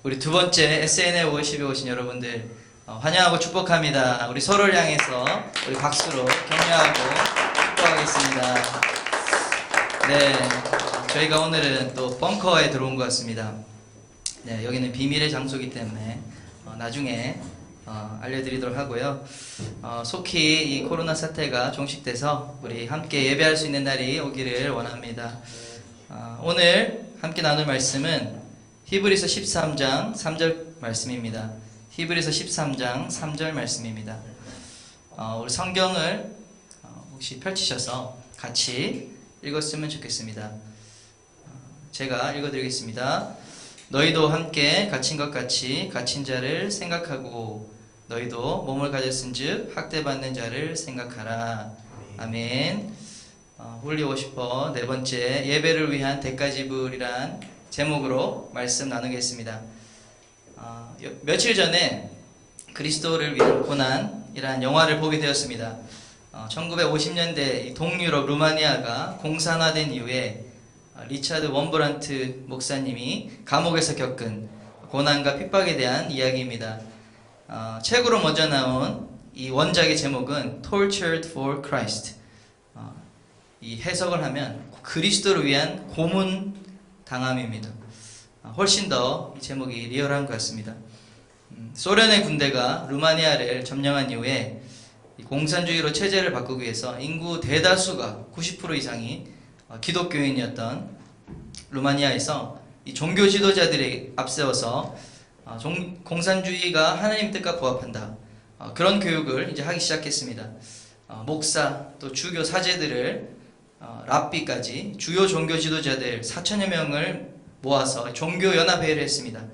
우리 두 번째 SNL 워십에 오신 여러분들 환영하고 축복합니다. 우리 서로를 향해서 우리 박수로 격려하고 축복하겠습니다. 네, 저희가 오늘은 또 벙커에 들어온 것 같습니다. 네, 여기는 비밀의 장소이기 때문에 나중에 알려드리도록 하고요. 속히 이 코로나 사태가 종식돼서 우리 함께 예배할 수 있는 날이 오기를 원합니다. 오늘 함께 나눌 말씀은 히브리서 13장 3절 말씀입니다. 히브리서 13장 3절 말씀입니다. 우리 성경을 혹시 펼치셔서 같이 읽었으면 좋겠습니다. 제가 읽어드리겠습니다. 너희도 함께 갇힌 것 같이 갇힌 자를 생각하고 너희도 몸을 가졌은즉 학대받는 자를 생각하라. 아멘. 홀리 워시퍼 네 번째 예배를 위한 대가지불이란 제목으로 말씀 나누겠습니다. 며칠 전에 그리스도를 위한 고난이라는 영화를 보게 되었습니다. 1950년대 동유럽 루마니아가 공산화된 이후에 리차드 원브란트 목사님이 감옥에서 겪은 고난과 핍박에 대한 이야기입니다. 책으로 먼저 나온 이 원작의 제목은 Tortured for Christ. 이 해석을 하면 그리스도를 위한 고문 당함입니다. 훨씬 더 이 제목이 리얼한 것 같습니다. 소련의 군대가 루마니아를 점령한 이후에 공산주의로 체제를 바꾸기 위해서 인구 대다수가 90% 이상이 기독교인이었던 루마니아에서 이 종교 지도자들이 앞세워서 공산주의가 하나님 뜻과 부합한다. 그런 교육을 이제 하기 시작했습니다. 목사 또 주교 사제들을 랍비까지 주요 종교 지도자들 4천여 명을 모아서 종교연합회의를 했습니다.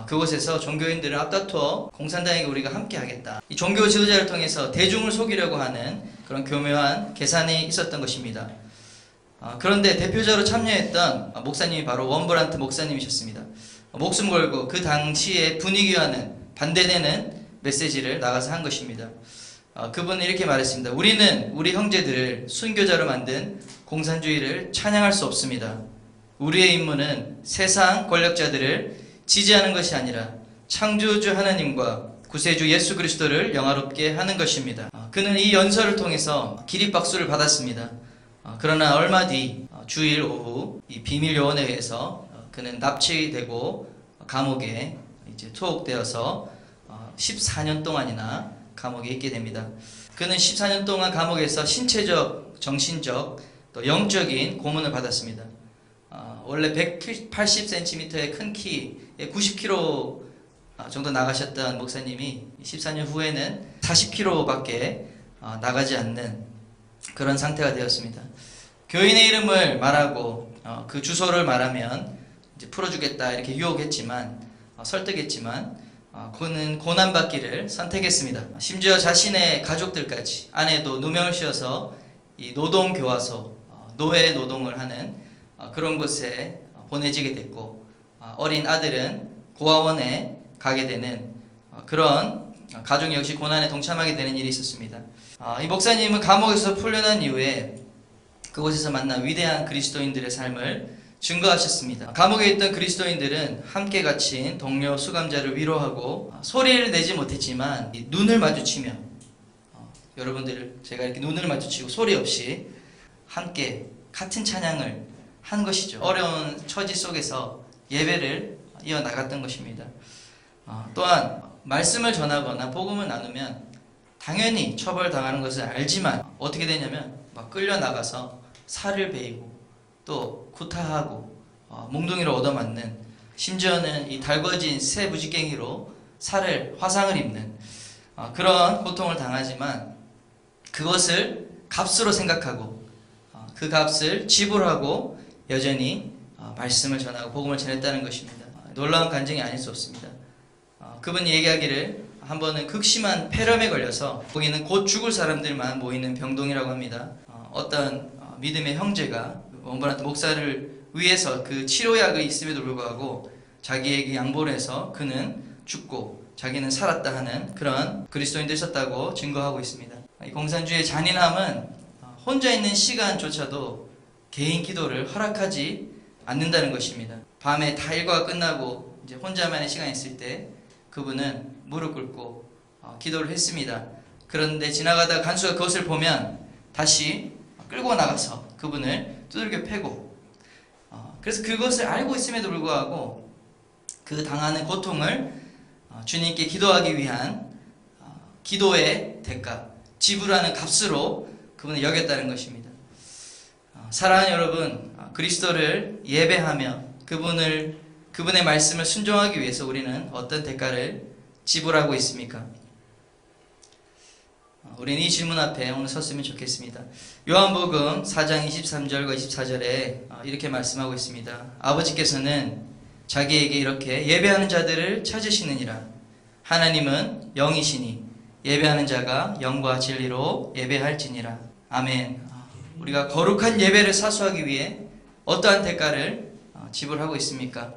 그곳에서 종교인들을 앞다투어 공산당에게 우리가 함께 하겠다. 이 종교 지도자를 통해서 대중을 속이려고 하는 그런 교묘한 계산이 있었던 것입니다. 그런데 대표자로 참여했던 목사님이 바로 원브란트 목사님이셨습니다. 목숨 걸고 그 당시의 분위기와는 반대되는 메시지를 나가서 한 것입니다. 그분은 이렇게 말했습니다. 우리는 우리 형제들을 순교자로 만든 공산주의를 찬양할 수 없습니다. 우리의 임무는 세상 권력자들을 지지하는 것이 아니라 창조주 하나님과 구세주 예수 그리스도를 영화롭게 하는 것입니다. 그는 이 연설을 통해서 기립박수를 받았습니다. 그러나 얼마 뒤 주일 오후 이 비밀 요원에 의해서 그는 납치되고 감옥에 이제 투옥되어서 14년 동안이나 감옥에 있게 됩니다. 그는 14년 동안 감옥에서 신체적, 정신적, 또 영적인 고문을 받았습니다. 원래 180cm의 큰 키에 90kg 정도 나가셨던 목사님이 14년 후에는 40kg밖에 나가지 않는 그런 상태가 되었습니다. 교인의 이름을 말하고 그 주소를 말하면 이제 풀어주겠다 이렇게 유혹했지만 설득했지만 그는 고난받기를 선택했습니다. 심지어 자신의 가족들까지 아내도 누명을 씌워서 이 노동교화소 노예 노동을 하는 그런 곳에 보내지게 됐고 어린 아들은 고아원에 가게 되는 그런 가족 역시 고난에 동참하게 되는 일이 있었습니다. 이 목사님은 감옥에서 풀려난 이후에 그곳에서 만난 위대한 그리스도인들의 삶을 증거하셨습니다. 감옥에 있던 그리스도인들은 함께 갇힌 동료 수감자를 위로하고 소리를 내지 못했지만 눈을 마주치며 여러분들 제가 이렇게 눈을 마주치고 소리 없이 함께 같은 찬양을 한 것이죠. 어려운 처지 속에서 예배를 이어나갔던 것입니다. 또한 말씀을 전하거나 복음을 나누면 당연히 처벌당하는 것을 알지만 어떻게 되냐면 막 끌려나가서 살을 베이고 또 구타하고 몽둥이로 얻어맞는 심지어는 이 달궈진 새 무지깽이로 화상을 입는 그런 고통을 당하지만 그것을 값으로 생각하고 그 값을 지불하고 여전히 말씀을 전하고 복음을 전했다는 것입니다. 놀라운 간증이 아닐 수 없습니다. 그분이 얘기하기를 한 번은 극심한 폐렴에 걸려서 거기는 곧 죽을 사람들만 모이는 병동이라고 합니다. 어떤 믿음의 형제가 원브란트 목사를 위해서 그 치료약이 있음에도 불구하고 자기에게 양보를 해서 그는 죽고 자기는 살았다 하는 그런 그리스도인도 있었다고 증거하고 있습니다. 이 공산주의의 잔인함은 혼자 있는 시간조차도 개인 기도를 허락하지 않는다는 것입니다. 밤에 다 일과가 끝나고 이제 혼자만의 시간이 있을 때 그분은 무릎 꿇고 기도를 했습니다. 그런데 지나가다 간수가 그것을 보면 다시 끌고 나가서 그분을 두들겨 패고, 그래서 그것을 알고 있음에도 불구하고 그 당하는 고통을 주님께 기도하기 위한 기도의 대가, 지불하는 값으로 그분을 여겼다는 것입니다. 사랑하는 여러분, 그리스도를 예배하며 그분의 말씀을 순종하기 위해서 우리는 어떤 대가를 지불하고 있습니까? 우리는 이 질문 앞에 오늘 섰으면 좋겠습니다. 요한복음 4장 23절과 24절에 이렇게 말씀하고 있습니다. 아버지께서는 자기에게 이렇게 예배하는 자들을 찾으시느니라. 하나님은 영이시니 예배하는 자가 영과 진리로 예배할지니라. 아멘. 우리가 거룩한 예배를 사수하기 위해 어떠한 대가를 지불하고 있습니까?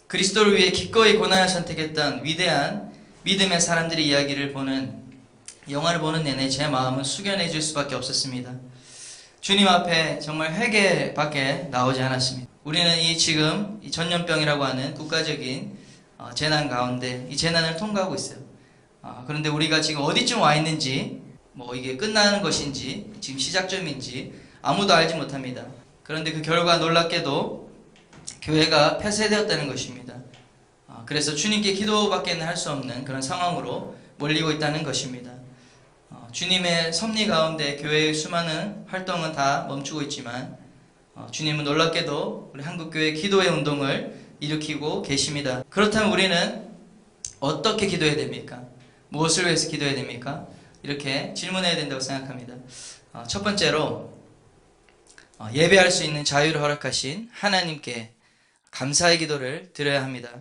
그리스도를 위해 기꺼이 고난을 선택했던 위대한 믿음의 사람들의 이야기를 보는 영화를 보는 내내 제 마음은 숙연해질 수밖에 없었습니다. 주님 앞에 정말 회개밖에 나오지 않았습니다. 우리는 지금 이 전염병이라고 하는 국가적인 재난 가운데 이 재난을 통과하고 있어요. 그런데 우리가 지금 어디쯤 와 있는지, 이게 끝나는 것인지 지금 시작점인지 아무도 알지 못합니다. 그런데 그 결과 놀랍게도 교회가 폐쇄되었다는 것입니다. 그래서 주님께 기도밖에는 할 수 없는 그런 상황으로 몰리고 있다는 것입니다. 주님의 섭리 가운데 교회의 수많은 활동은 다 멈추고 있지만 주님은 놀랍게도 우리 한국교회 기도의 운동을 일으키고 계십니다. 그렇다면 우리는 어떻게 기도해야 됩니까? 무엇을 위해서 기도해야 됩니까? 이렇게 질문해야 된다고 생각합니다. 첫 번째로 예배할 수 있는 자유를 허락하신 하나님께 감사의 기도를 드려야 합니다.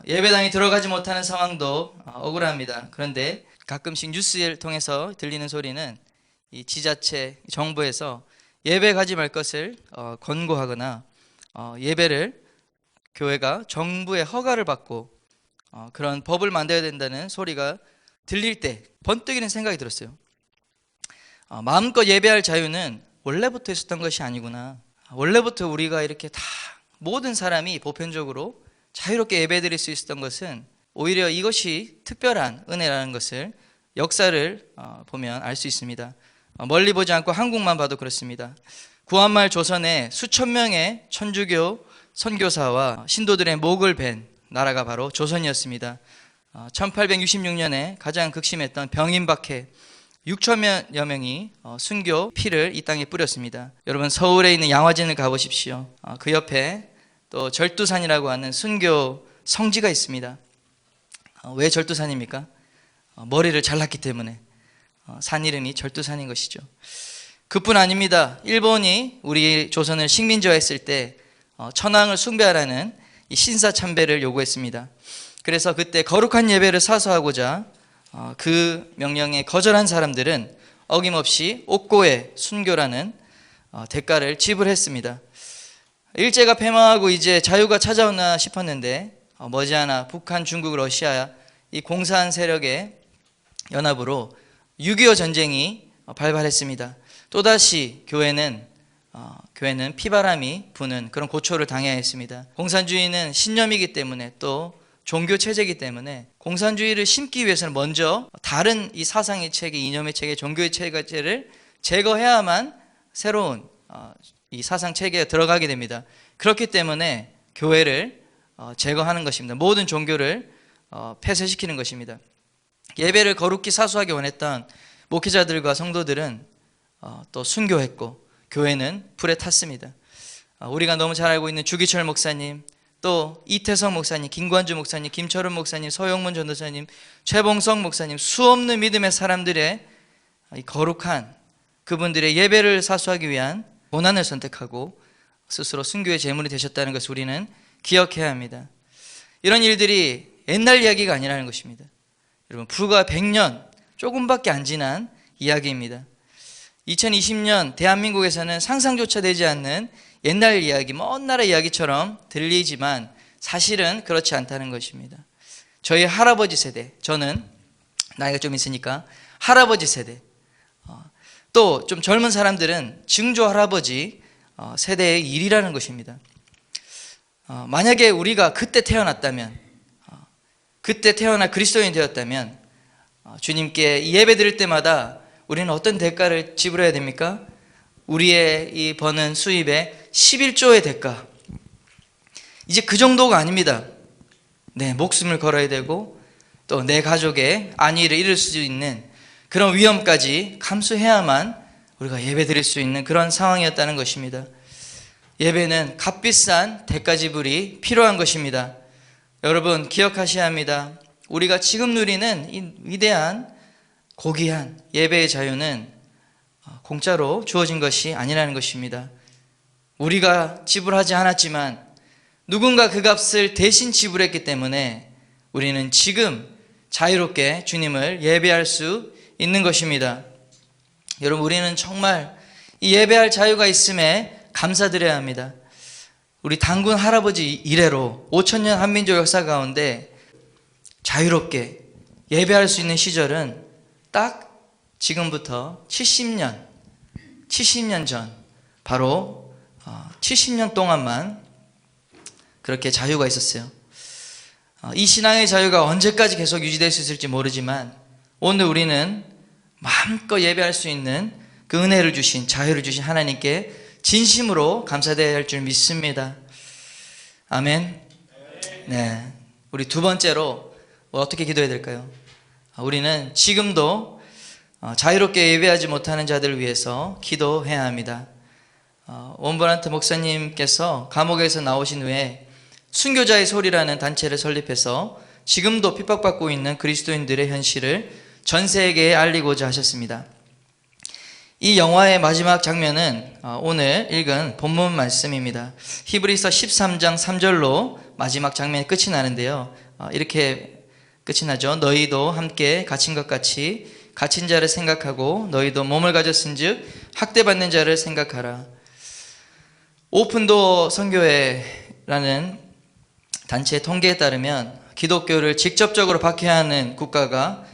예배당에 들어가지 못하는 상황도 억울합니다. 그런데 가끔씩 뉴스를 통해서 들리는 소리는 이 지자체, 정부에서 예배 가지 말 것을 권고하거나 예배를 교회가 정부의 허가를 받고 그런 법을 만들어야 된다는 소리가 들릴 때 번뜩이는 생각이 들었어요. 마음껏 예배할 자유는 원래부터 있었던 것이 아니구나. 원래부터 우리가 이렇게 다 모든 사람이 보편적으로 자유롭게 예배드릴 수 있었던 것은 오히려 이것이 특별한 은혜라는 것을 역사를 보면 알 수 있습니다. 멀리 보지 않고 한국만 봐도 그렇습니다. 구한말 조선에 수천 명의 천주교 선교사와 신도들의 목을 벤 나라가 바로 조선이었습니다. 1866년에 가장 극심했던 병인박해 6천여 명이 순교 피를 이 땅에 뿌렸습니다. 여러분 서울에 있는 양화진을 가보십시오. 그 옆에 또 절두산이라고 하는 순교 성지가 있습니다. 왜 절두산입니까? 머리를 잘랐기 때문에 산 이름이 절두산인 것이죠. 그뿐 아닙니다. 일본이 우리 조선을 식민지화했을 때 천황을 숭배하라는 이 신사참배를 요구했습니다. 그래서 그때 거룩한 예배를 사수하고자 그 명령에 거절한 사람들은 어김없이 옥고의 순교라는 대가를 지불했습니다. 일제가 패망하고 이제 자유가 찾아오나 싶었는데 머지않아 북한, 중국, 러시아 이 공산 세력의 연합으로 6.25 전쟁이 발발했습니다. 또다시 교회는 피바람이 부는 그런 고초를 당해야 했습니다. 공산주의는 신념이기 때문에 또 종교 체제이기 때문에 공산주의를 심기 위해서는 먼저 다른 이 사상의 체계, 이념의 체계, 종교의 체계를 제거해야만 새로운 이 사상 체계에 들어가게 됩니다. 그렇기 때문에 교회를 제거하는 것입니다. 모든 종교를 폐쇄시키는 것입니다. 예배를 거룩히 사수하기 원했던 목회자들과 성도들은 또 순교했고 교회는 불에 탔습니다. 우리가 너무 잘 알고 있는 주기철 목사님, 또 이태성 목사님, 김관주 목사님, 김철훈 목사님, 서영문 전도사님, 최봉성 목사님, 수없는 믿음의 사람들의 이 거룩한 그분들의 예배를 사수하기 위한 고난을 선택하고 스스로 순교의 제물이 되셨다는 것을 우리는 기억해야 합니다. 이런 일들이 옛날 이야기가 아니라는 것입니다. 여러분 불과 100년 조금밖에 안 지난 이야기입니다. 2020년 대한민국에서는 상상조차 되지 않는 옛날 이야기, 먼 나라 이야기처럼 들리지만 사실은 그렇지 않다는 것입니다. 저희 할아버지 세대, 저는 나이가 좀 있으니까 할아버지 세대, 또 좀 젊은 사람들은 증조 할아버지 세대의 일이라는 것입니다. 만약에 우리가 그때 태어났다면, 그때 태어나 그리스도인이 되었다면 주님께 이 예배 드릴 때마다 우리는 어떤 대가를 지불해야 됩니까? 우리의 이 버는 수입의 11조의 대가. 이제 그 정도가 아닙니다. 내 목숨을 걸어야 되고 또 내 가족의 안위를 잃을 수 있는 그런 위험까지 감수해야만 우리가 예배 드릴 수 있는 그런 상황이었다는 것입니다. 예배는 값비싼 대가 지불이 필요한 것입니다. 여러분 기억하셔야 합니다. 우리가 지금 누리는 이 위대한 고귀한 예배의 자유는 공짜로 주어진 것이 아니라는 것입니다. 우리가 지불하지 않았지만 누군가 그 값을 대신 지불했기 때문에 우리는 지금 자유롭게 주님을 예배할 수 있는 것입니다. 여러분 우리는 정말 이 예배할 자유가 있음에 감사드려야 합니다. 우리 단군 할아버지 이래로 5000년 한민족 역사 가운데 자유롭게 예배할 수 있는 시절은 딱 지금부터 70년 전, 바로 70년 동안만 그렇게 자유가 있었어요. 이 신앙의 자유가 언제까지 계속 유지될 수 있을지 모르지만 오늘 우리는 마음껏 예배할 수 있는 그 은혜를 주신, 자유를 주신 하나님께 진심으로 감사드려야 할 줄 믿습니다. 아멘. 네, 우리 두 번째로 어떻게 기도해야 될까요? 우리는 지금도 자유롭게 예배하지 못하는 자들을 위해서 기도해야 합니다. 원버란트 목사님께서 감옥에서 나오신 후에 순교자의 소리라는 단체를 설립해서 지금도 핍박받고 있는 그리스도인들의 현실을 전 세계에 알리고자 하셨습니다. 이 영화의 마지막 장면은 오늘 읽은 본문 말씀입니다. 히브리서 13장 3절로 마지막 장면이 끝이 나는데요. 이렇게 끝이 나죠. 너희도 함께 갇힌 것 같이 갇힌 자를 생각하고 너희도 몸을 가졌은즉 학대받는 자를 생각하라. 오픈도어 선교회라는 단체의 통계에 따르면 기독교를 직접적으로 박해하는 국가가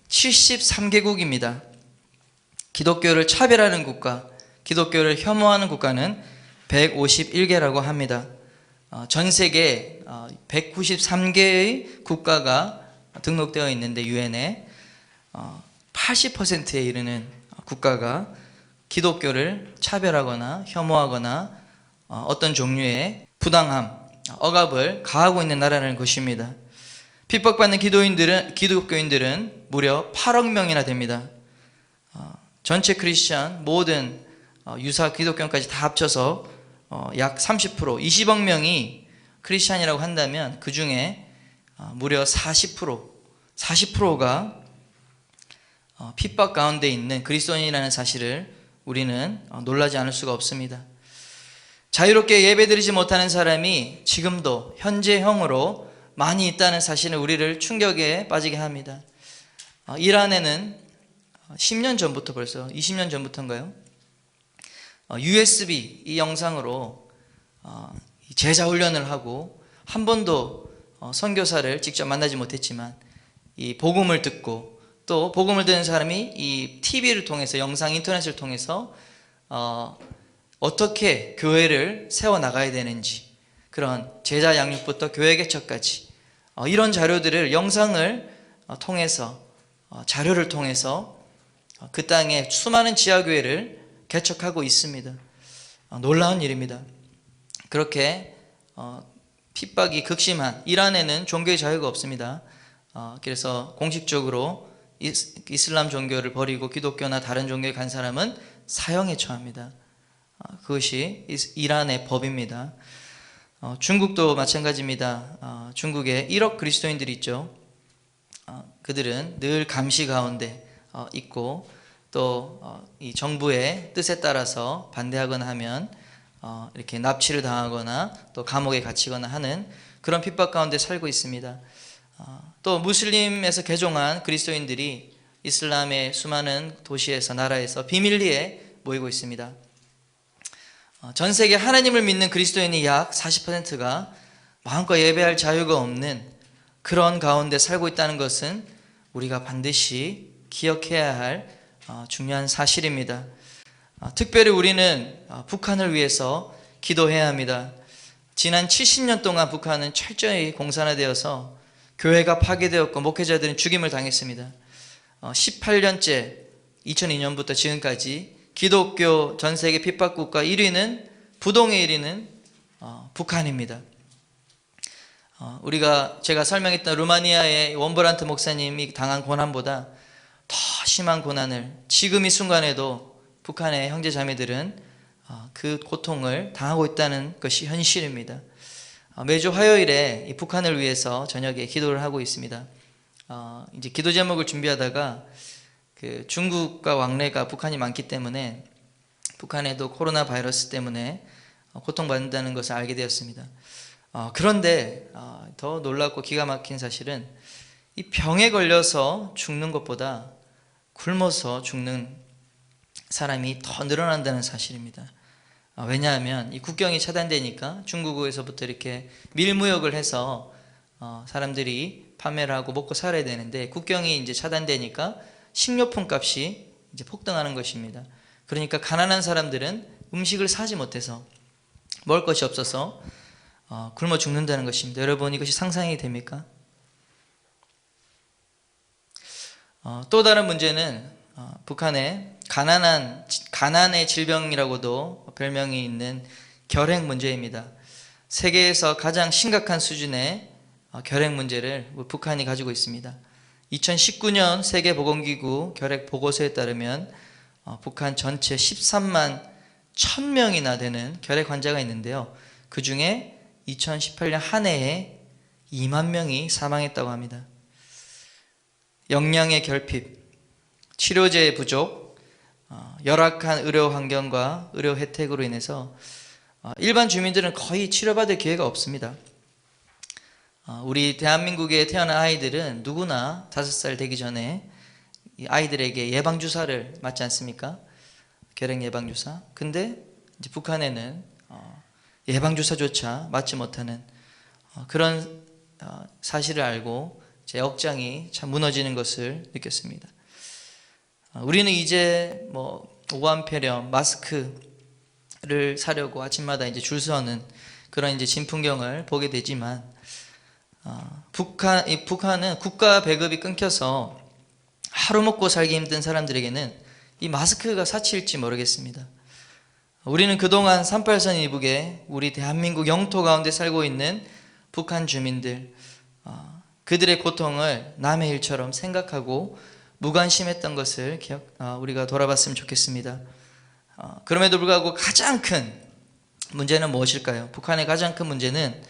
73개국입니다. 기독교를 차별하는 국가, 기독교를 혐오하는 국가는 151개라고 합니다. 전 세계 193개의 국가가 등록되어 있는데 유엔에 80%에 이르는 국가가 기독교를 차별하거나 혐오하거나 어떤 종류의 부당함, 억압을 가하고 있는 나라라는 것입니다. 핍박받는 기독교인들은 무려 8억 명이나 됩니다. 전체 크리스천 모든 유사 기독교인까지 다 합쳐서 약 30%, 20억 명이 크리스천이라고 한다면 그 중에 무려 40%가 핍박 가운데 있는 그리스도인이라는 사실을 우리는 놀라지 않을 수가 없습니다. 자유롭게 예배드리지 못하는 사람이 지금도 현재형으로 많이 있다는 사실은 우리를 충격에 빠지게 합니다. 이란에는 10년 전부터 벌써 20년 전부터인가요? USB 이 영상으로 제자 훈련을 하고 한 번도 선교사를 직접 만나지 못했지만 이 복음을 듣고 또 복음을 듣는 사람이 이 TV를 통해서 영상 인터넷을 통해서 어떻게 교회를 세워나가야 되는지 그런 제자 양육부터 교회 개척까지 이런 자료들을 영상을 통해서 자료를 통해서 그 땅에 수많은 지하교회를 개척하고 있습니다. 놀라운 일입니다. 그렇게 핍박이 극심한 이란에는 종교의 자유가 없습니다. 그래서 공식적으로 이슬람 종교를 버리고 기독교나 다른 종교에 간 사람은 사형에 처합니다. 그것이 이란의 법입니다. 중국도 마찬가지입니다. 중국에 1억 그리스도인들이 있죠. 그들은 늘 감시 가운데 있고 또 이 정부의 뜻에 따라서 반대하거나 하면 이렇게 납치를 당하거나 또 감옥에 갇히거나 하는 그런 핍박 가운데 살고 있습니다. 또 무슬림에서 개종한 그리스도인들이 이슬람의 수많은 도시에서 나라에서 비밀리에 모이고 있습니다. 전 세계 하나님을 믿는 그리스도인이 약 40%가 마음껏 예배할 자유가 없는 그런 가운데 살고 있다는 것은 우리가 반드시 기억해야 할 중요한 사실입니다. 특별히 우리는 북한을 위해서 기도해야 합니다. 지난 70년 동안 북한은 철저히 공산화되어서 교회가 파괴되었고 목회자들은 죽임을 당했습니다. 18년째 2002년부터 지금까지 기독교 전 세계 핍박국가 1위는 부동의 1위는 북한입니다. 제가 설명했던 루마니아의 원브란트 목사님이 당한 고난보다 더 심한 고난을 지금 이 순간에도 북한의 형제 자매들은 그 고통을 당하고 있다는 것이 현실입니다. 매주 화요일에 이 북한을 위해서 저녁에 기도를 하고 있습니다. 이제 기도 제목을 준비하다가 그 중국과 왕래가 북한이 많기 때문에 북한에도 코로나 바이러스 때문에 고통받는다는 것을 알게 되었습니다. 그런데 더 놀랍고 기가 막힌 사실은 이 병에 걸려서 죽는 것보다 굶어서 죽는 사람이 더 늘어난다는 사실입니다. 왜냐하면 이 국경이 차단되니까 중국에서부터 이렇게 밀무역을 해서 사람들이 판매를 하고 먹고 살아야 되는데 국경이 이제 차단되니까 식료품 값이 이제 폭등하는 것입니다. 그러니까 가난한 사람들은 음식을 사지 못해서 먹을 것이 없어서 굶어 죽는다는 것입니다. 여러분, 이것이 상상이 됩니까? 또 다른 문제는 북한의 가난의 질병이라고도 별명이 있는 결핵 문제입니다. 세계에서 가장 심각한 수준의 결핵 문제를 북한이 가지고 있습니다. 2019년 세계보건기구 결핵 보고서에 따르면 북한 전체 13만 1000명이나 되는 결핵 환자가 있는데요. 그 중에 2018년 한 해에 2만 명이 사망했다고 합니다. 역량의 결핍, 치료제 부족, 열악한 의료 환경과 의료 혜택으로 인해서 일반 주민들은 거의 치료받을 기회가 없습니다. 우리 대한민국에 태어난 아이들은 누구나 5살 되기 전에 아이들에게 예방주사를 맞지 않습니까? 결핵 예방주사. 근데 이제 북한에는 예방주사조차 맞지 못하는 그런 사실을 알고 제 억장이 참 무너지는 것을 느꼈습니다. 우리는 이제 오한폐렴 마스크를 사려고 아침마다 이제 줄 서는 그런 이제 진풍경을 보게 되지만 북한은 국가 배급이 끊겨서 하루 먹고 살기 힘든 사람들에게는 이 마스크가 사치일지 모르겠습니다. 우리는 그동안 38선 이북에 우리 대한민국 영토 가운데 살고 있는 북한 주민들, 그들의 고통을 남의 일처럼 생각하고 무관심했던 것을 우리가 돌아봤으면 좋겠습니다. 그럼에도 불구하고 가장 큰 문제는 무엇일까요? 북한의 가장 큰 문제는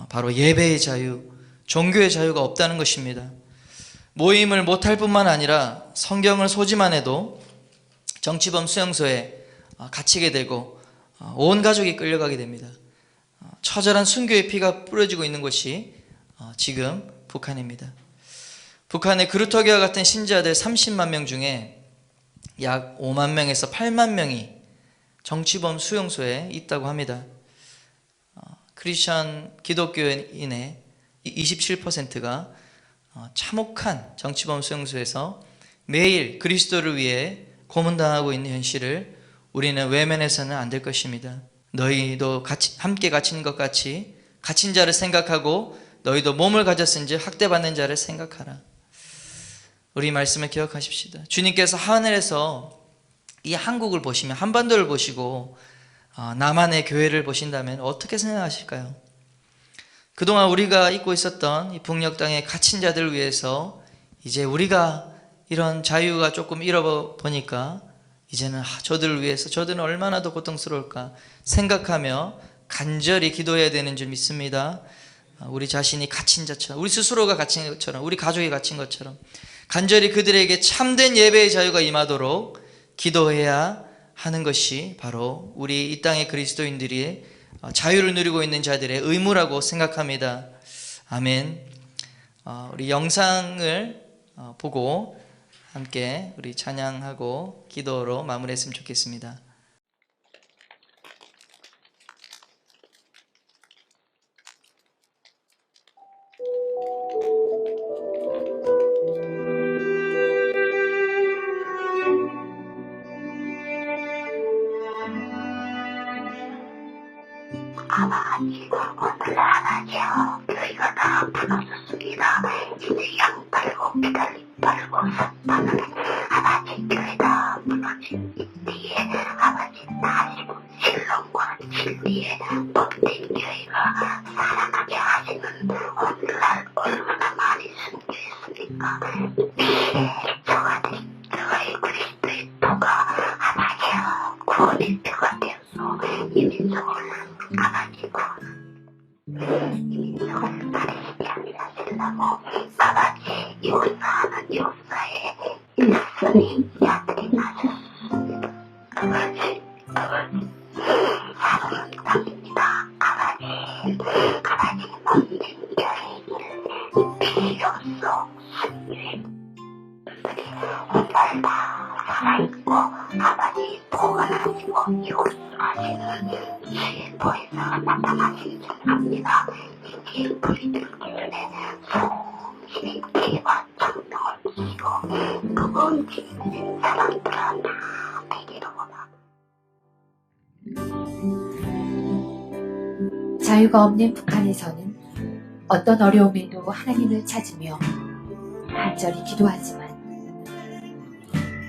바로 예배의 자유, 종교의 자유가 없다는 것입니다. 모임을 못할 뿐만 아니라 성경을 소지만 해도 정치범 수용소에 갇히게 되고 온 가족이 끌려가게 됩니다. 처절한 순교의 피가 뿌려지고 있는 곳이 지금 북한입니다. 북한의 그루터기와 같은 신자들 30만 명 중에 약 5만 명에서 8만 명이 정치범 수용소에 있다고 합니다. 크리스천 기독교인의 27%가 참혹한 정치범 수용소에서 매일 그리스도를 위해 고문당하고 있는 현실을 우리는 외면해서는 안 될 것입니다. 너희도 함께 갇힌 것 같이 갇힌 자를 생각하고 너희도 몸을 가졌은즉 학대받는 자를 생각하라. 우리 말씀을 기억하십시다. 주님께서 하늘에서 이 한국을 보시면 한반도를 보시고 남한의 교회를 보신다면 어떻게 생각하실까요? 그동안 우리가 잊고 있었던 이 북녘 땅의 갇힌 자들을 위해서 이제 우리가 이런 자유가 조금 잃어보니까 이제는 저들을 위해서 저들은 얼마나 더 고통스러울까 생각하며 간절히 기도해야 되는 줄 믿습니다. 우리 자신이 갇힌 자처럼, 우리 스스로가 갇힌 것처럼, 우리 가족이 갇힌 것처럼 간절히 그들에게 참된 예배의 자유가 임하도록 기도해야 하는 것이 바로 우리 이 땅의 그리스도인들이 자유를 누리고 있는 자들의 의무라고 생각합니다. 아멘. 우리 영상을 보고 함께 우리 찬양하고 기도로 마무리했으면 좋겠습니다. 아마 하고 아버지 용서하는 용서에 일선이 약해 나셨습니다. 아버지 사랑합니다. 아버지 없는 여인을 필요성 오늘 다 살아있고 아버지 보관하시고 용서하시는 실보에서 나타나시는 합니다. 이 불이들 때문에 소신의 기와 정성을 주시고 무거운 짐을 사람들아 다 되기로 원합니다. 자유가 없는 북한에서는 어떤 어려움에도 하나님을 찾으며 간절히 기도하지만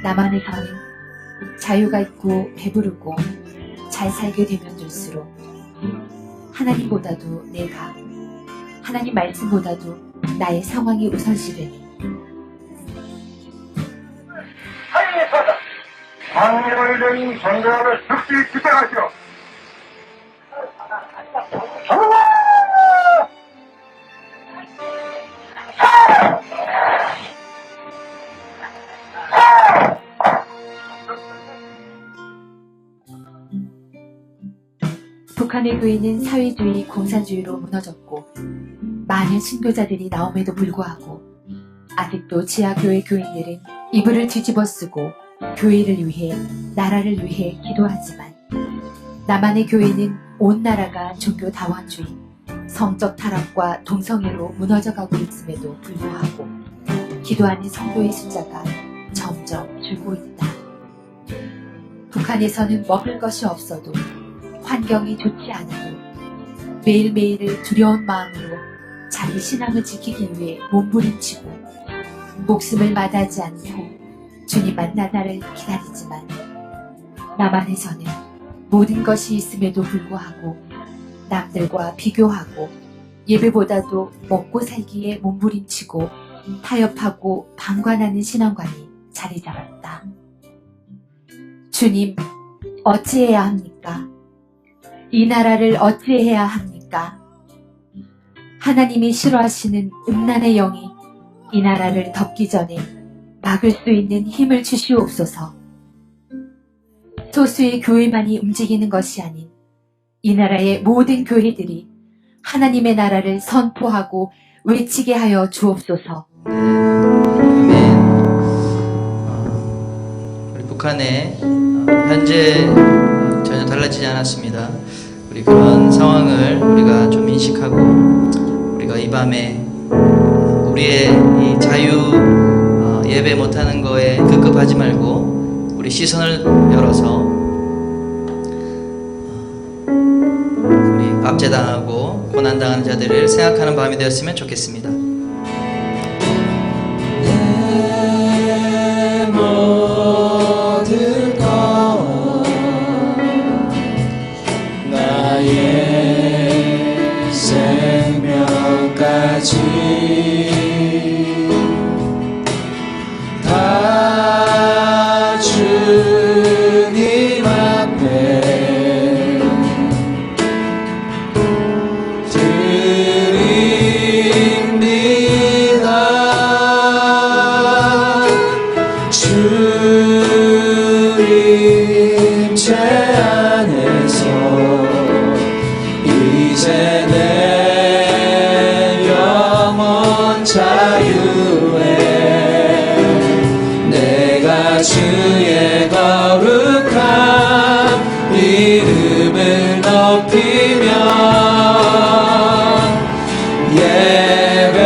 남한에서는 자유가 있고 배부르고 잘 살게 되면 될수록 하나님보다도 내가, 하나님 말씀보다도 나의 상황이 우선시되니 하나님의 사자 광야를 내린 전도를 즉시 집행하시오. 북한의 교회는 사회주의, 공산주의로 무너졌고 많은 신교자들이 나옴에도 불구하고 아직도 지하교회 교인들은 이불을 뒤집어 쓰고 교회를 위해, 나라를 위해 기도하지만 남한의 교회는 온 나라가 종교 다원주의, 성적 타락과 동성애로 무너져가고 있음에도 불구하고 기도하는 성도의 숫자가 점점 줄고 있다. 북한에서는 먹을 것이 없어도 환경이 좋지 않아도 매일매일을 두려운 마음으로 자기 신앙을 지키기 위해 몸부림치고 목숨을 마다하지 않고 주님 만나다를 기다리지만 남한에서는 모든 것이 있음에도 불구하고 남들과 비교하고 예배보다도 먹고 살기에 몸부림치고 타협하고 방관하는 신앙관이 자리 잡았다. 주님, 어찌해야 합니까? 이 나라를 어찌해야 합니까? 하나님이 싫어하시는 음란의 영이 이 나라를 덮기 전에 막을 수 있는 힘을 주시옵소서. 소수의 교회만이 움직이는 것이 아닌 이 나라의 모든 교회들이 하나님의 나라를 선포하고 외치게 하여 주옵소서. 아멘. 우리 북한의 현재 전혀 달라지지 않았습니다. 우리 그런 상황을 우리가 좀 인식하고 우리가 이 밤에 우리의 이 자유 예배 못하는 거에 급급하지 말고 우리 시선을 열어서 우리 압제당하고 고난당하는 자들을 생각하는 밤이 되었으면 좋겠습니다. 내 모든 것 나의 생명까지 다 주님 앞에 드립니다. 주님 제 안에서 이제 내 영혼 자유에 내가 주의 거룩한 이름을 높이며 예배하리.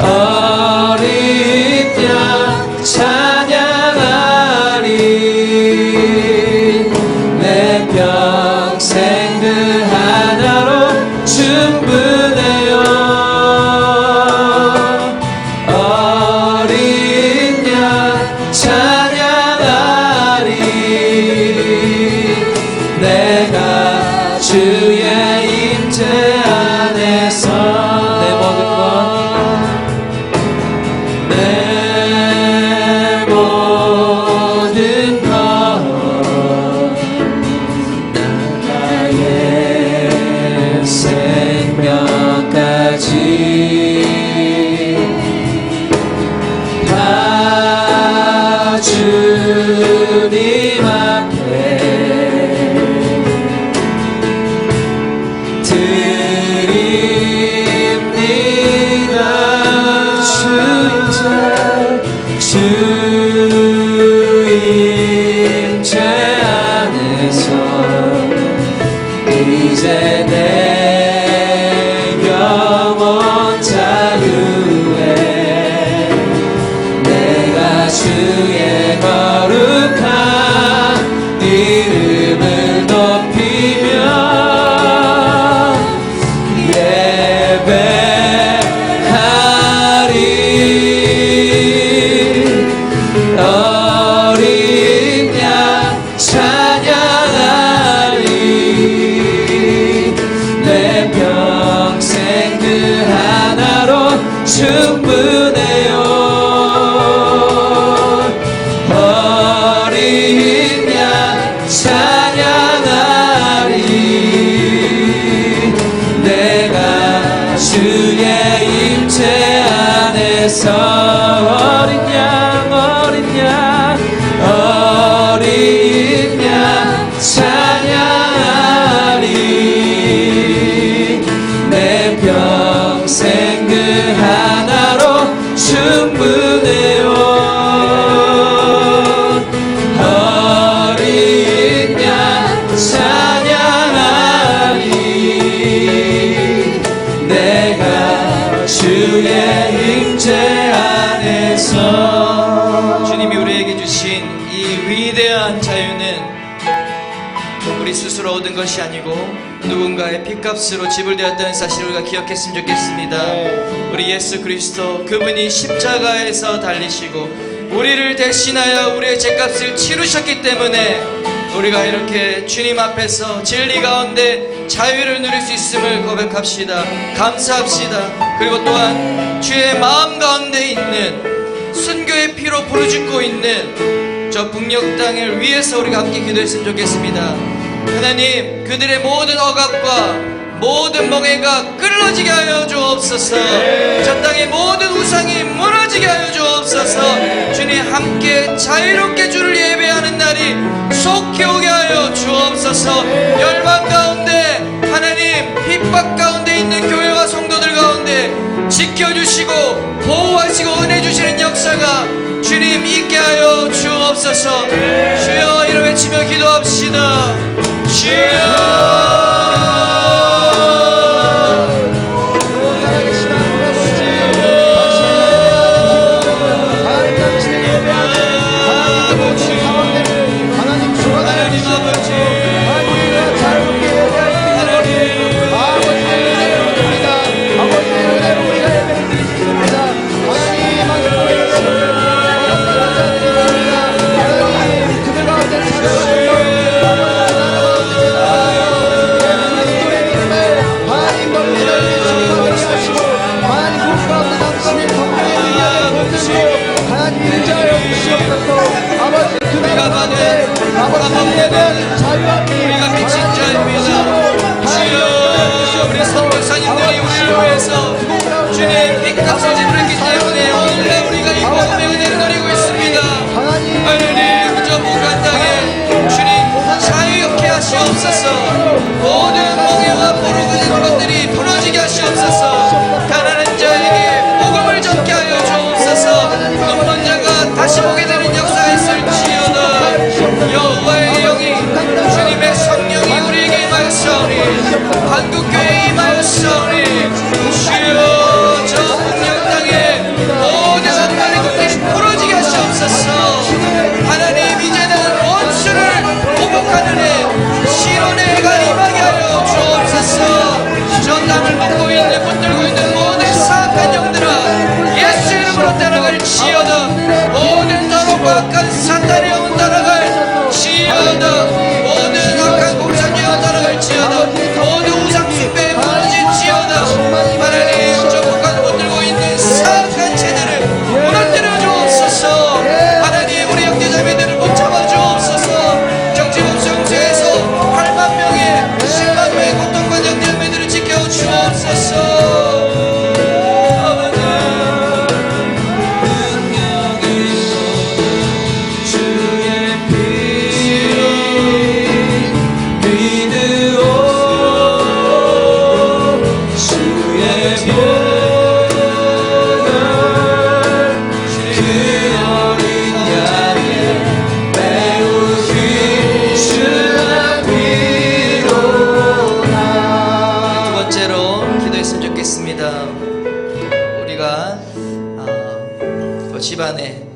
어린 양 찬양하리. 내 평생 그 하나로 충분해요. 어린 양 찬양하리. 내가 주의 임재 안에서 내 모든 것 내 모든 것 나의 이제 내 영혼 자유에 내가 주의 거룩한 이름을 높이며 예배하리. 어린 양 찬양하리. 내 평생 그 하나로 충분해요. 어린 양 찬양하리. 내가 주의 임재 안에서 어린 양 어린 양 찬양하리. 내 평생 그 하나로 충분해요. 어린 양 찬양하리. 내가 주의 임재 안에서. 주님이 우리에게 주신 이 위대한 자유는 우리 스스로 얻은 것이 아니고 누군가의 핏값으로 지불되었다는 사실을 우리가 기억했으면 좋겠습니다. 우리 예수 그리스도, 그분이 십자가에서 달리시고 우리를 대신하여 우리의 죄값을 치르셨기 때문에 우리가 이렇게 주님 앞에서 진리 가운데 자유를 누릴 수 있음을 고백합시다. 감사합시다. 그리고 또한 주의 마음 가운데 있는 순교의 피로 부르짖고 있는 저 북녘 땅을 위해서 우리가 함께 기도했으면 좋겠습니다. 하나님, 그들의 모든 억압과 모든 멍해가 끊어지게 하여 주옵소서. 저 땅의 모든 우상이 무너지게 하여 주옵소서. 주님, 함께 자유롭게 주를 예배하는 날이 속히 오게 하여 주옵소서. 열방 가운데 하나님 핍박 가운데 있는 교회와 성도들 가운데 지켜주시고 보호하시고 은혜 주시는 역사가 주님 있게 하여 주옵소서. 주여, 이름 외치며 기도합시다. 주여. 우리가 미친 자입니다. 주여, 우리 선교사님들이 우리를 위해서 주님 핏값을 지불했기 때문에 오늘날 우리가 이 복음의 은혜를 누리고 있습니다. 하나님, 그저 북한 땅에 주님 자유롭게 하시옵소서. 모든 멍해와 포로그된 것들이 부러지게 하시옵소서. 가난한 자에게 복음을 전케 하여 주옵소서. 눈먼 자가 다시 보게 되는 역사가 있을지어다. 여호와의 영이, 주님의 성령이 우리에게 임하였사오니 한국교회에 임하였사오니 주여, 저 북녘 땅에 모든 악마의 것들이 부러지게 하시옵소서. 하나님, 이제는 원수를 보복하는 해, 시론의 해가 임하게 하여 주옵소서. 저 땅을 먹고 있는 붙들고 있는 모든 사악한 영들아, 예수 이름으로 따라갈지어다. 모든 더럽고 악한 사탄의 영은 따라갈 지어다. 모든 악한 공산주의가 따라갈지어다. 모든 우상 숭배에 무너질지어다. 집안에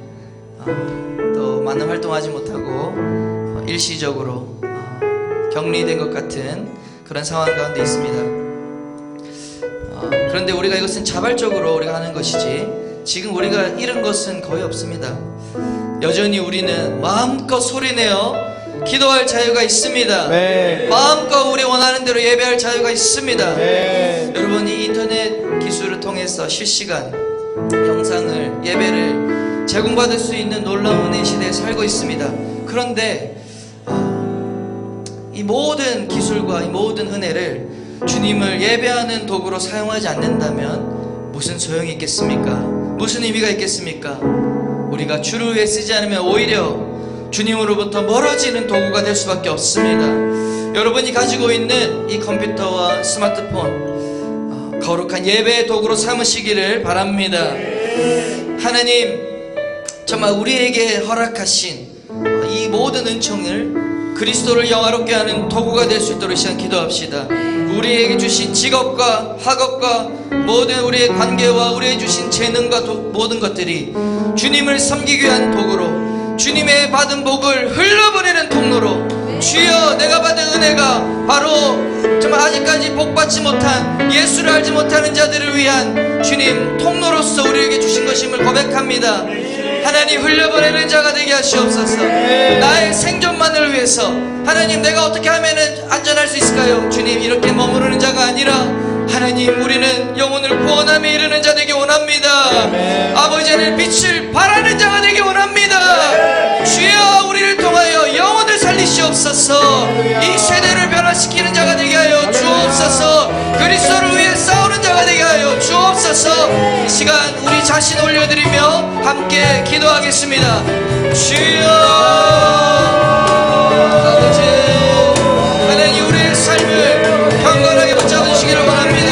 또 많은 활동하지 못하고 일시적으로 격리된 것 같은 그런 상황 가운데 있습니다. 그런데 우리가 이것은 자발적으로 우리가 하는 것이지 지금 우리가 잃은 것은 거의 없습니다. 여전히 우리는 마음껏 소리내어 기도할 자유가 있습니다. 네. 마음껏 우리 원하는 대로 예배할 자유가 있습니다. 네. 여러분, 이 인터넷 기술을 통해서 실시간 영상을 예배를 제공받을 수 있는 놀라운 은혜의 시대에 살고 있습니다. 그런데 이 모든 기술과 이 모든 은혜를 주님을 예배하는 도구로 사용하지 않는다면 무슨 소용이 있겠습니까? 무슨 의미가 있겠습니까? 우리가 주를 위해 쓰지 않으면 오히려 주님으로부터 멀어지는 도구가 될 수밖에 없습니다. 여러분이 가지고 있는 이 컴퓨터와 스마트폰 거룩한 예배의 도구로 삼으시기를 바랍니다. 하나님, 정말 우리에게 허락하신 이 모든 은총을 그리스도를 영화롭게 하는 도구가 될 수 있도록 시간 기도합시다. 우리에게 주신 직업과 학업과 모든 우리의 관계와 우리에게 주신 재능과 모든 것들이 주님을 섬기기 위한 도구로, 주님의 받은 복을 흘러보내는 통로로, 주여, 내가 받은 은혜가 바로 정말 아직까지 복받지 못한, 예수를 알지 못하는 자들을 위한 주님 통로로서 우리에게 주신 것임을 고백합니다. 하나님, 흘려보내는 자가 되게 하시옵소서. 나의 생존만을 위해서 하나님, 내가 어떻게 하면 안전할 수 있을까요? 주님, 이렇게 머무르는 자가 아니라 하나님, 우리는 영혼을 구원함에 이르는 자 되기 원합니다. 아버지 하나님, 빛을 발하는 자가 되기 원합니다. 주여, 우리를 통하여 영혼을 살리시옵소서. 이 세대를 변화시키는 자가 되게 하여 주옵소서. 그리스도를 위해 싸우는 자가 되게 하여 주옵소서. 이 시간 우리 자신 올려드리며 함께 기도하겠습니다. 주여, 아버지 하나님, 우리의 삶을 경건하게 붙잡으시기를 원합니다.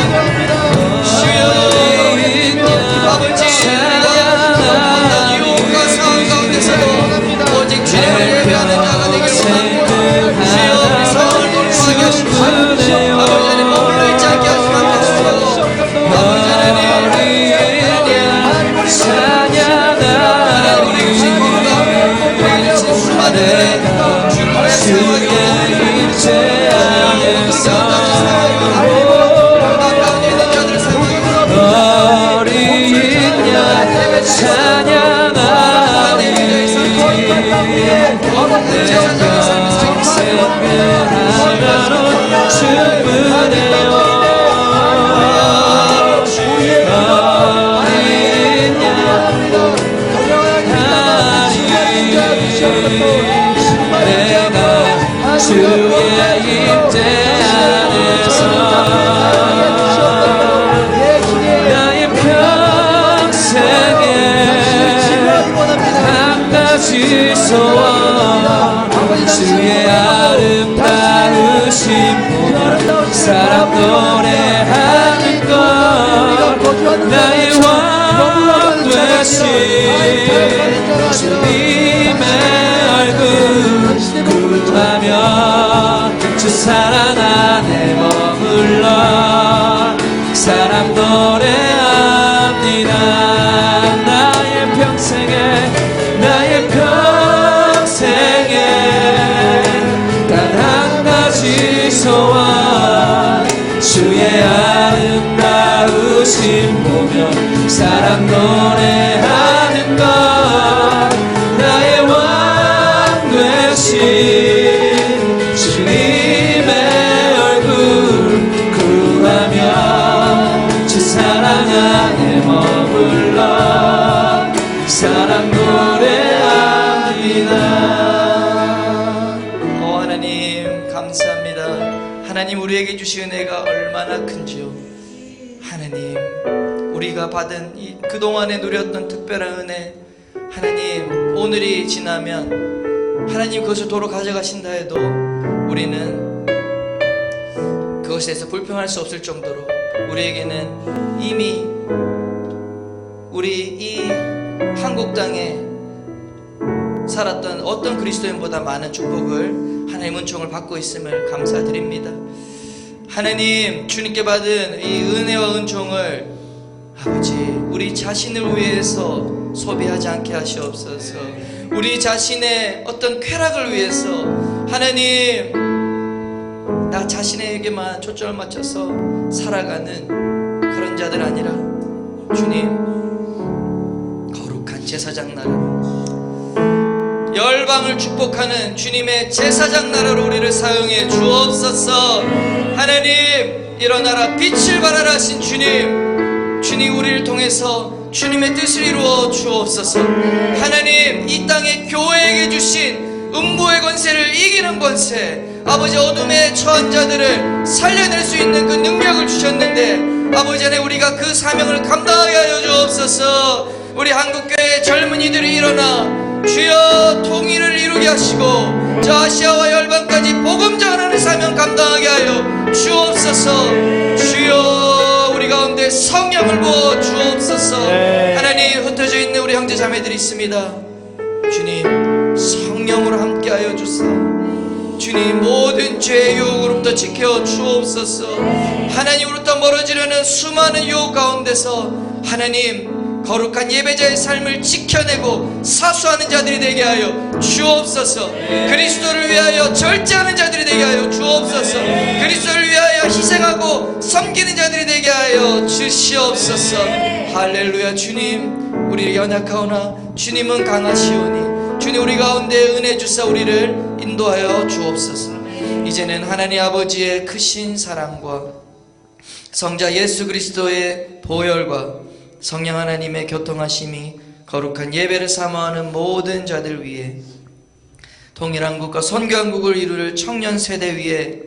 주여, 아버지, 우리가 유혹과 상황 가운데서도 오직 주님을 예배하는 자가 되기를 원합니다. 주여, 우리 상황을 돌파하게 하시고 아버지 하나님, 머물러 있지 않게 하시고 아버지 하나님, 우리 주신 것과 우리 주신 수많은 주를 사랑하게 주의 아름다우신 보면 사람 노래하는 것, 나의 왕 되신 주님의 얼굴 구하며 주 사랑 안에 머물러 사랑 노래합니다. 나의 평생에 소원, 주의 아름다우신 보며 사랑 노래하는 것, 나의 왕 되신 주님의 얼굴 구하며 주 사랑 안에 머물러 사랑 노래합니다. 하나님, 우리에게 주신 은혜가 얼마나 큰지요. 하나님, 우리가 받은 그동안에 누렸던 특별한 은혜, 하나님, 오늘이 지나면 하나님 그것을 도로 가져가신다 해도 우리는 그것에 대해서 불평할 수 없을 정도로 우리에게는 이미 우리 이 한국 땅에 살았던 어떤 그리스도인보다 많은 축복을, 하나님 은총을 받고 있음을 감사드립니다. 하나님, 주님께 받은 이 은혜와 은총을 아버지, 우리 자신을 위해서 소비하지 않게 하시옵소서. 우리 자신의 어떤 쾌락을 위해서 하나님 나 자신에게만 초점을 맞춰서 살아가는 그런 자들 아니라 주님 거룩한 제사장 나라로 열방을 축복하는 주님의 제사장 나라로 우리를 사용해 주옵소서. 하나님 일어나라 빛을 발하라 하신 주님 우리를 통해서 주님의 뜻을 이루어 주옵소서. 하나님 이 땅에 교회에게 주신 음부의 권세를 이기는 권세, 아버지 어둠에 처한 자들을 살려낼 수 있는 그 능력을 주셨는데 아버지 안에 우리가 그 사명을 감당하게 하여 주옵소서. 우리 한국교회 젊은이들이 일어나 주여 통일을 이루게 하시고 저 아시아와 열방까지 복음 전하는 사명 감당하게 하여 주옵소서. 주여 우리 가운데 성령을 부어 주옵소서. 하나님 흩어져 있는 우리 형제 자매들이 있습니다. 주님 성령으로 함께하여 주사 주님 모든 죄의 유혹으로부터 지켜 주옵소서. 하나님으로부터 멀어지려는 수많은 유혹 가운데서 하나님 거룩한 예배자의 삶을 지켜내고 사수하는 자들이 되게 하여 주옵소서. 그리스도를 위하여 절제하는 자들이 되게 하여 주옵소서. 그리스도를 위하여 희생하고 섬기는 자들이 되게 하여 주시옵소서. 할렐루야. 주님 우리 연약하오나 주님은 강하시오니 주님 우리 가운데 은혜 주사 우리를 인도하여 주옵소서. 이제는 하나님 아버지의 크신 사랑과 성자 예수 그리스도의 보혈과 성령 하나님의 교통하심이 거룩한 예배를 사모하는 모든 자들 위에 통일한국과 선교한국을 이룰 청년 세대 위에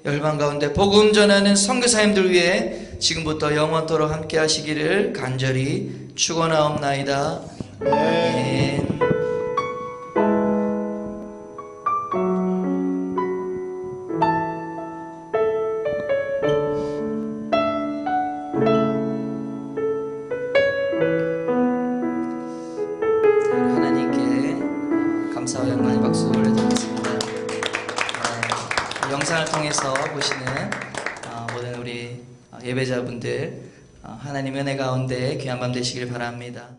열방 가운데 복음 전하는 선교사님들 위해 지금부터 영원토록 함께 하시기를 간절히 축원하옵나이다. 아멘. 감사와 영광의 박수 올려드리겠습니다. 영상을 통해서 보시는 모든 우리 예배자분들 하나님 은혜 가운데 귀한 밤 되시길 바랍니다.